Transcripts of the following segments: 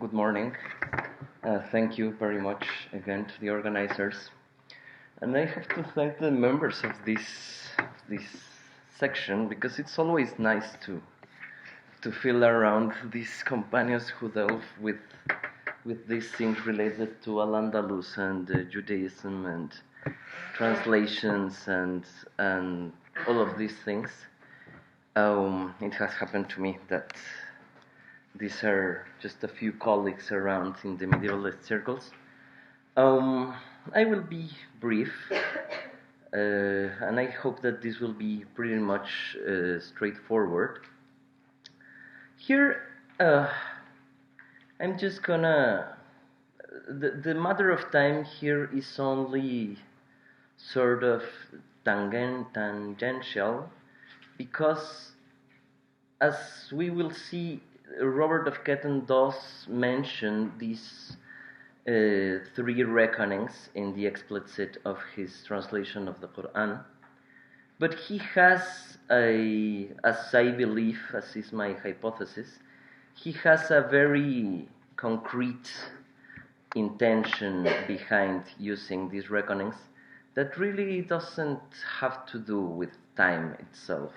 Good morning. Thank you very much again to the organizers, and I have to thank the members of this section because it's always nice to feel around these companions who delve with these things related to Al-Andalus and Judaism and translations and all of these things. It has happened to me that these are just a few colleagues around in the medievalist circles. I will be brief, and I hope that this will be pretty much straightforward. Here, I'm just gonna. The matter of time here is only sort of tangential, because as we will see, Robert of Ketton does mention these three reckonings in the explicit of his translation of the Quran, but he has as I believe, as is my hypothesis, he has a very concrete intention behind using these reckonings that really doesn't have to do with time itself.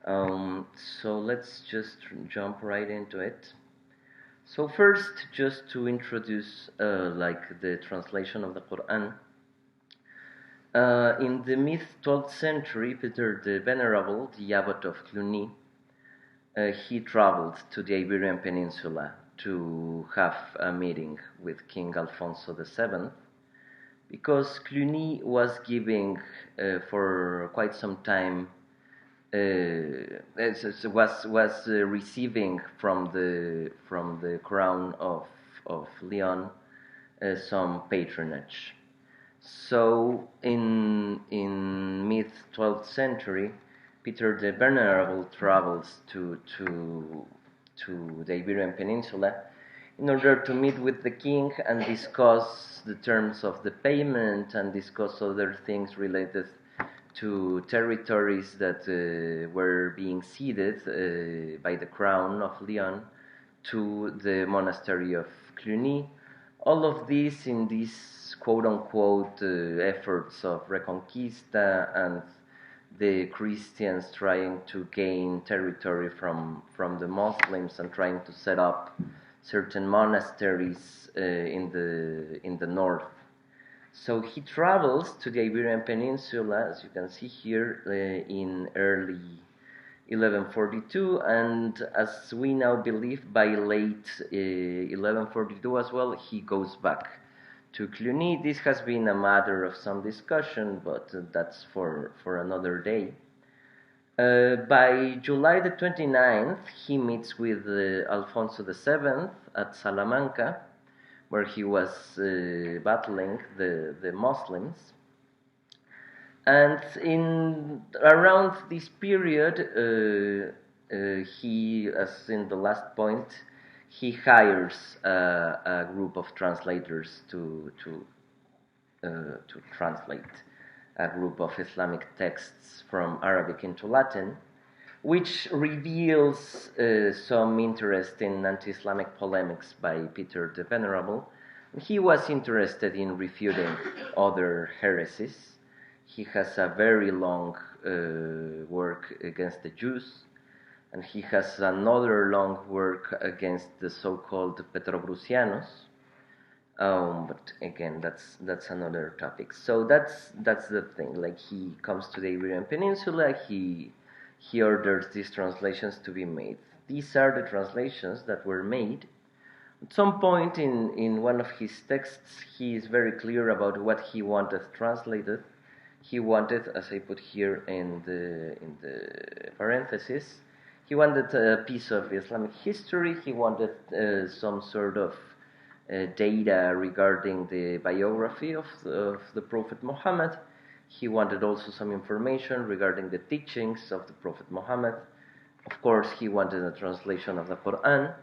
So let's just jump right into it. So first, just to introduce like the translation of the Quran. In the mid-12th century, Peter the Venerable, the abbot of Cluny, he traveled to the Iberian Peninsula to have a meeting with King Alfonso VII, because Cluny was giving for quite some time was receiving from the crown of Leon some patronage. So in mid-12th century, Peter the Venerable travels to the Iberian Peninsula in order to meet with the king and discuss the terms of the payment and discuss other things related to territories that were being ceded by the crown of Leon to the monastery of Cluny. All of this in these quote-unquote efforts of Reconquista and the Christians trying to gain territory from the Muslims and trying to set up certain monasteries in the north. So he travels to the Iberian Peninsula, as you can see here, in early 1142, and as we now believe, by late 1142 as well, he goes back to Cluny. This has been a matter of some discussion, but that's for another day. By July the 29th, he meets with Alfonso VII at Salamanca, where he was battling the Muslims. And in around this period, he, as in the last point, he hires a group of translators to translate a group of Islamic texts from Arabic into Latin, which reveals some interest in anti-Islamic polemics by Peter the Venerable. He was interested in refuting other heresies. He has a very long work against the Jews, and he has another long work against the so-called Petrobrusianos. But again, that's another topic. So that's the thing. Like, he comes to the Iberian Peninsula, he orders these translations to be made. These are the translations that were made. At some point in one of his texts, he is very clear about what he wanted translated. He wanted, as I put here in the parenthesis, he wanted a piece of Islamic history. He wanted some sort of data regarding the biography of the Prophet Muhammad. He wanted also some information regarding the teachings of the Prophet Muhammad. Of course, he wanted a translation of the Quran,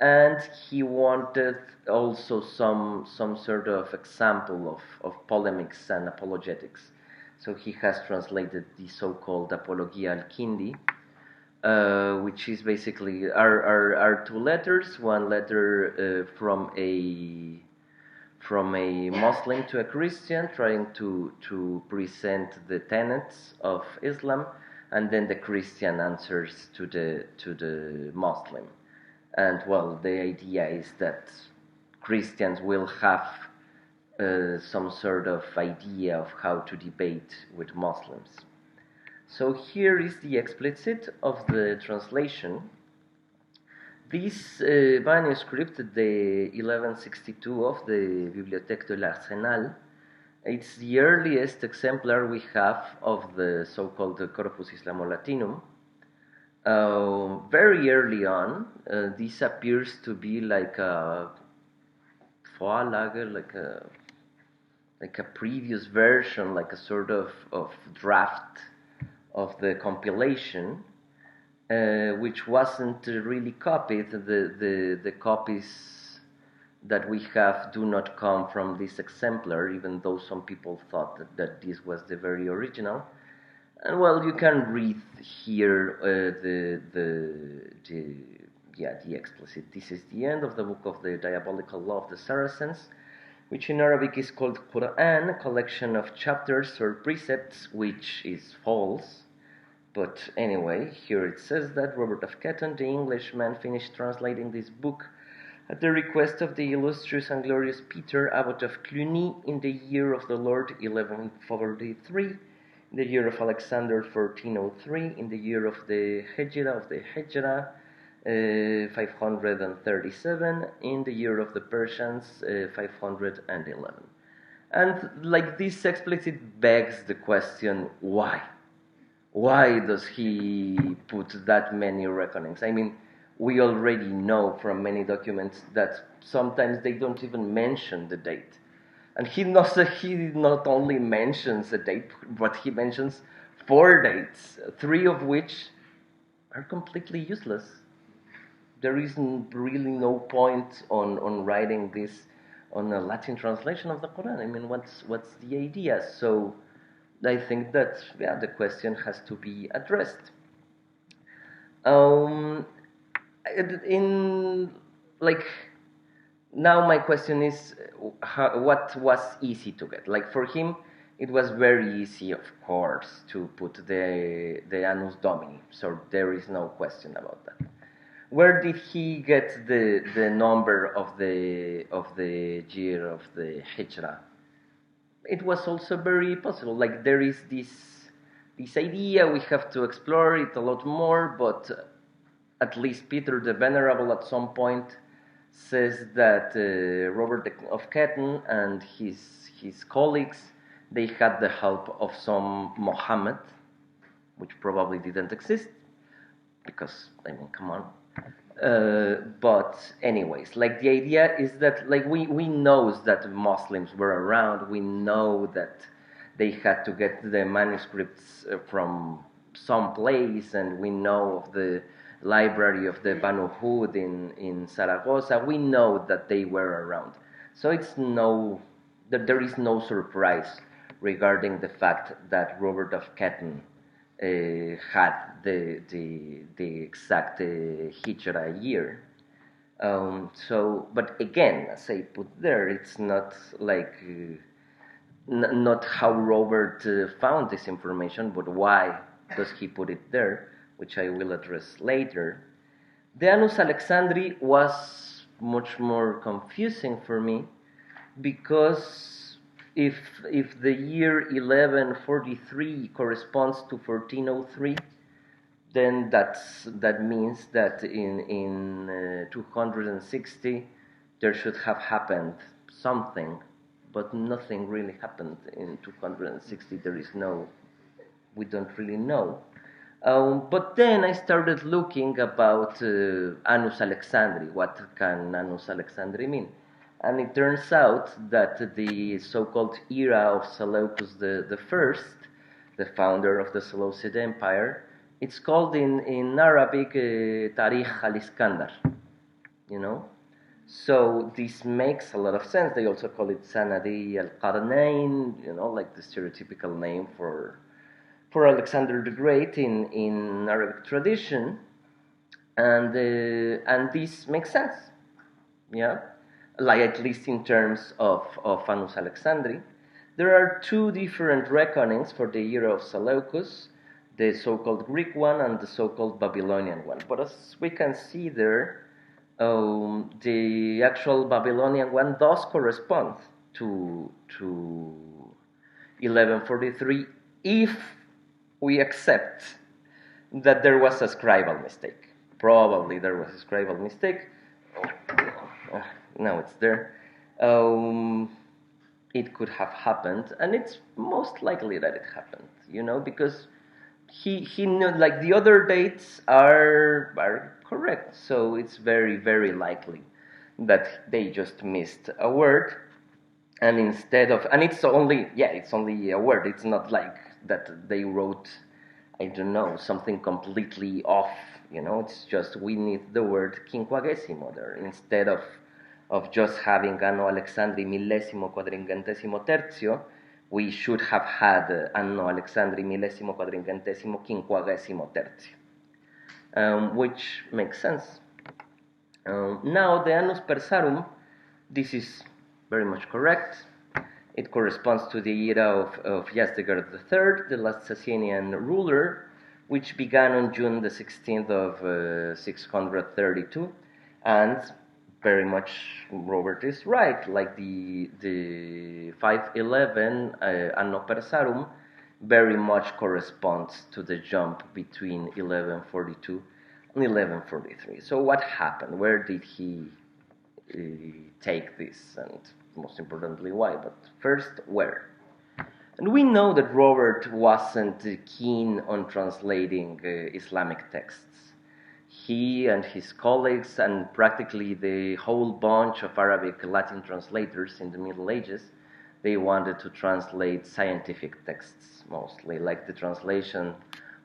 and he wanted also some sort of example of polemics and apologetics. So he has translated the so-called Apologia al-Kindi. which is basically are two letters. One letter from a Muslim to a Christian, trying to present the tenets of Islam, and then the Christian answers to the Muslim. And well, the idea is that Christians will have some sort of idea of how to debate with Muslims. So here is the explicit of the translation. This manuscript, the 1162 of the Bibliothèque de l'Arsenal, it's the earliest exemplar we have of the so-called Corpus Islamo-Latinum. Very early on, this appears to be like a Vorlage, like a previous version, like a sort of draft of the compilation, which wasn't really copied. The copies that we have do not come from this exemplar, even though some people thought that this was the very original. And well, you can read here the explicit. This is the end of the book of the Diabolical Law of the Saracens, which in Arabic is called Quran, a collection of chapters or precepts, which is false. But anyway, here it says that Robert of Ketton, the Englishman, finished translating this book at the request of the illustrious and glorious Peter, Abbot of Cluny, in the year of the Lord 1143, in the year of Alexander 1403, in the year of the Hejra 537, in the year of the Persians 511. And like this explicit begs the question, why? Why does he put that many reckonings? I mean, we already know from many documents that sometimes they don't even mention the date. And he not only mentions a date, but he mentions 4 dates, 3 of which are completely useless. There isn't really no point on writing this on a Latin translation of the Quran. I mean, what's the idea? So I think that the question has to be addressed. Now my question is, what was easy to get? Like for him, it was very easy, of course, to put the Annus Domini. So there is no question about that. Where did he get the number of the year of the Hijra? It was also very possible. Like there is this idea, we have to explore it a lot more, but at least Peter the Venerable at some point says that Robert of Ketton and his colleagues, they had the help of some Mohammed, which probably didn't exist, because, I mean, come on. But anyways, like the idea is that like we know that Muslims were around. We know that they had to get the manuscripts from some place, and we know of the library of the Banu Hud in Zaragoza. We know that they were around. So there is no surprise regarding the fact that Robert of Ketton had the exact Hijra year. But again, as I put there, it's not like not how Robert found this information, but why does he put it there, which I will address later. The Annus Alexandri was much more confusing for me because if the year 1143 corresponds to 1403, then that means that in 260 there should have happened something, but nothing really happened in 260. We don't really know. But then I started looking about Annus Alexandri. What can Annus Alexandri mean? And it turns out that the so-called era of Seleucus the First, the founder of the Seleucid Empire, it's called in Arabic Tarikh al-Iskandar, So this makes a lot of sense. They also call it Sanadi al-Qarnayn, like the stereotypical name for for Alexander the Great in Arabic tradition, and this makes sense, yeah, like at least in terms of Annus Alexandri. There are two different reckonings for the era of Seleucus, the so-called Greek one and the so-called Babylonian one. But as we can see there, the actual Babylonian one does correspond to 1143 if we accept that there was a scribal mistake. Probably there was a scribal mistake. Now it's there. It could have happened, and it's most likely that it happened, because he knew, like, the other dates are correct, so it's very, very likely that they just missed a word, and it's only a word. It's not like that they wrote, I don't know, something completely off. It's just we need the word quinquagesimo there instead of just having Anno Alexandri millesimo quadringentesimo tertio. We should have had Anno Alexandri millesimo quadringentesimo quinquagesimo tertio, which makes sense. Now the Annus Persarum, this is very much correct. It corresponds to the era of Yazdegerd III, the last Sasanian ruler, which began on June the 16th of 632, and very much Robert is right. Like the 511 Anno Persarum very much corresponds to the jump between 1142 and 1143. So what happened? Where did he take this? And most importantly, why? But first, where? And we know that Robert wasn't keen on translating Islamic texts. He and his colleagues, and practically the whole bunch of Arabic Latin translators in the Middle Ages, they wanted to translate scientific texts mostly. Like the translation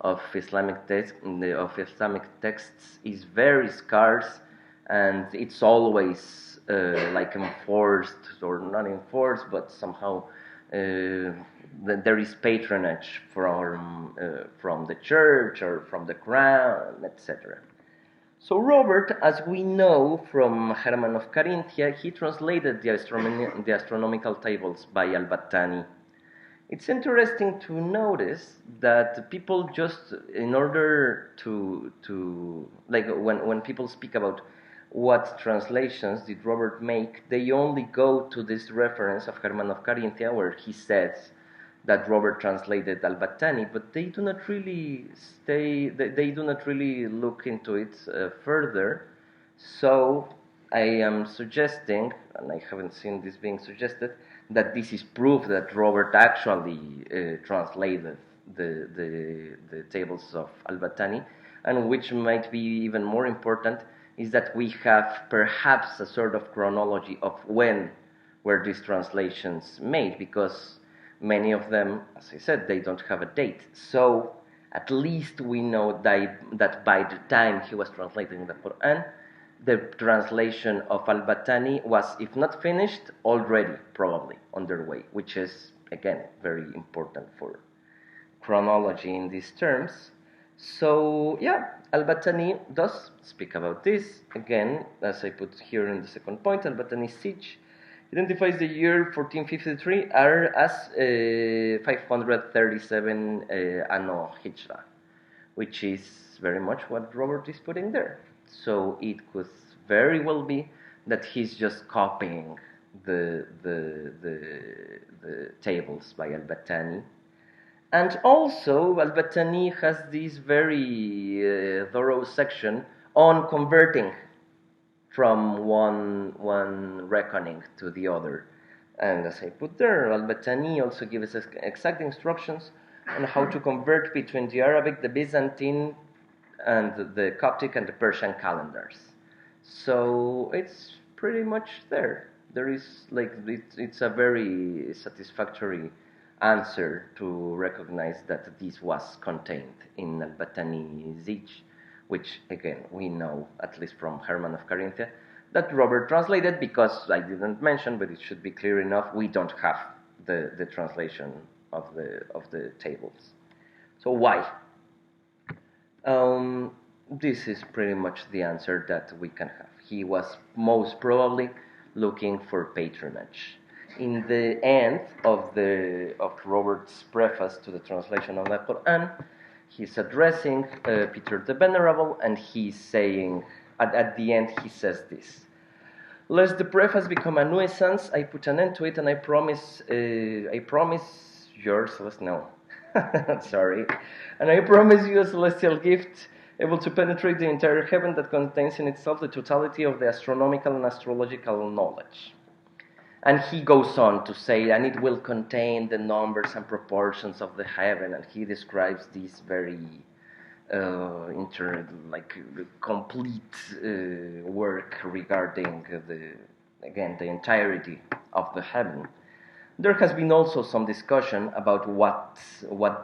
of Islamic texts is very scarce, and it's always like enforced, or not enforced, but somehow there is patronage from the church or from the crown, etc. So Robert, as we know from Hermann of Carinthia, he translated the astronomical tables by Al-Battani. It's interesting to notice that people just, in order to like when people speak about what translations did Robert make, they only go to this reference of Hermann of Carinthia where he says that Robert translated Al-Battani, but they do not really they do not really look into it further. So I am suggesting, and I haven't seen this being suggested, that this is proof that Robert actually translated the tables of Al-Battani, and which might be even more important is that we have perhaps a sort of chronology of when were these translations made, because many of them, as I said, they don't have a date. So at least we know that by the time he was translating the Quran, the translation of Al-Battani was, if not finished, already probably underway, which is, again, very important for chronology in these terms. So, yeah, Al-Battani does speak about this. Again, as I put here in the second point, Al-Battani's siege identifies the year 1453 as 537 Anno Hijra, which is very much what Robert is putting there. So it could very well be that he's just copying the tables by Al-Battani. And also, Al-Battani has this very thorough section on converting from one reckoning to the other. And as I put there, Al-Battani also gives us exact instructions on how to convert between the Arabic, the Byzantine, and the Coptic and the Persian calendars. So it's pretty much there. There is, like, it's a very satisfactory answer to recognize that this was contained in Al-Battani Zij, which, again, we know, at least from Hermann of Carinthia, that Robert translated, because I didn't mention, but it should be clear enough, we don't have the translation of the tables. So why? This is pretty much the answer that we can have. He was most probably looking for patronage. In the end of Robert's preface to the translation of the Quran, he's addressing Peter the Venerable, and he's saying at the end he says this: "Lest the preface become a nuisance, I put an end to it, and I promise your celestial sorry, and I promise you a celestial gift able to penetrate the entire heaven that contains in itself the totality of the astronomical and astrological knowledge." And he goes on to say, and it will contain the numbers and proportions of the heaven, and he describes this very complete work regarding the entirety of the heaven. There has been also some discussion about what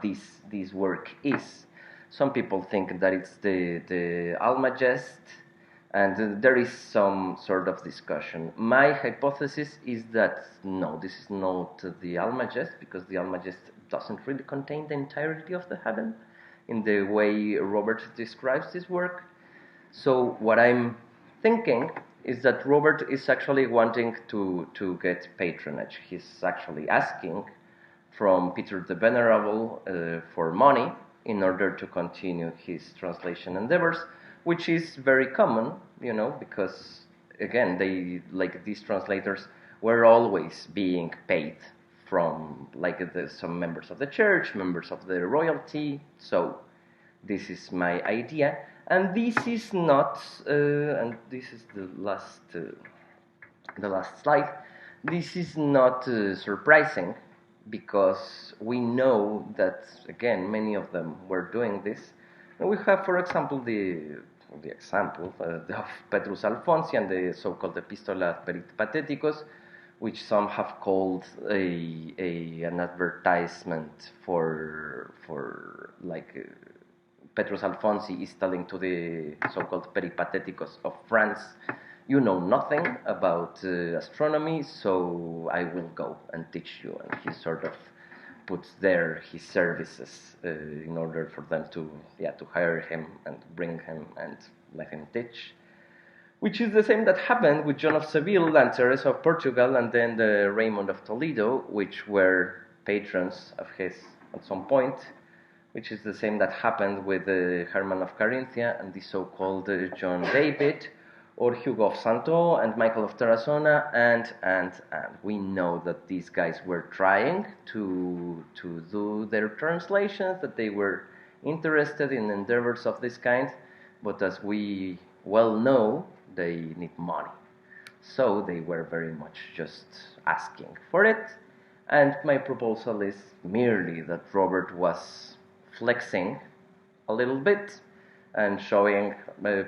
this work is. Some people think that it's the Almagest, and there is some sort of discussion. My hypothesis is that no, this is not the Almagest, because the Almagest doesn't really contain the entirety of the heaven in the way Robert describes this work. So what I'm thinking is that Robert is actually wanting to get patronage. He's actually asking from Peter the Venerable for money in order to continue his translation endeavors, which is very common, because again, these translators were always being paid from some members of the church, members of the royalty. So this is my idea, and this is not, and this is the last slide. This is not surprising, because we know that again many of them were doing this. And we have, for example, the example of Petrus Alfonsi and the so-called Epistola Patheticos, which some have called an advertisement for Petrus Alfonsi is telling to the so-called Peripateticos of France, "You know nothing about astronomy, so I will go and teach you." And he sort of puts there his services in order for them to hire him and bring him and let him teach. Which is the same that happened with John of Seville and Teresa of Portugal, and then the Raymond of Toledo, which were patrons of his at some point, which is the same that happened with Herman of Carinthia and the so-called John David, or Hugo of Santo and Michael of Tarazona, and we know that these guys were trying to do their translations, that they were interested in endeavors of this kind, but as we well know, they need money. So they were very much just asking for it, and my proposal is merely that Robert was flexing a little bit and showing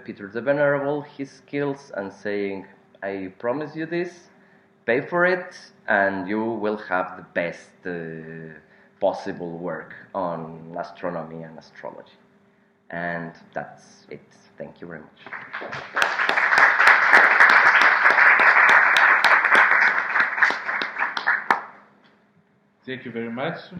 Peter the Venerable his skills and saying, "I promise you this, pay for it, and you will have the best possible work on astronomy and astrology." And that's it. Thank you very much. Thank you very much.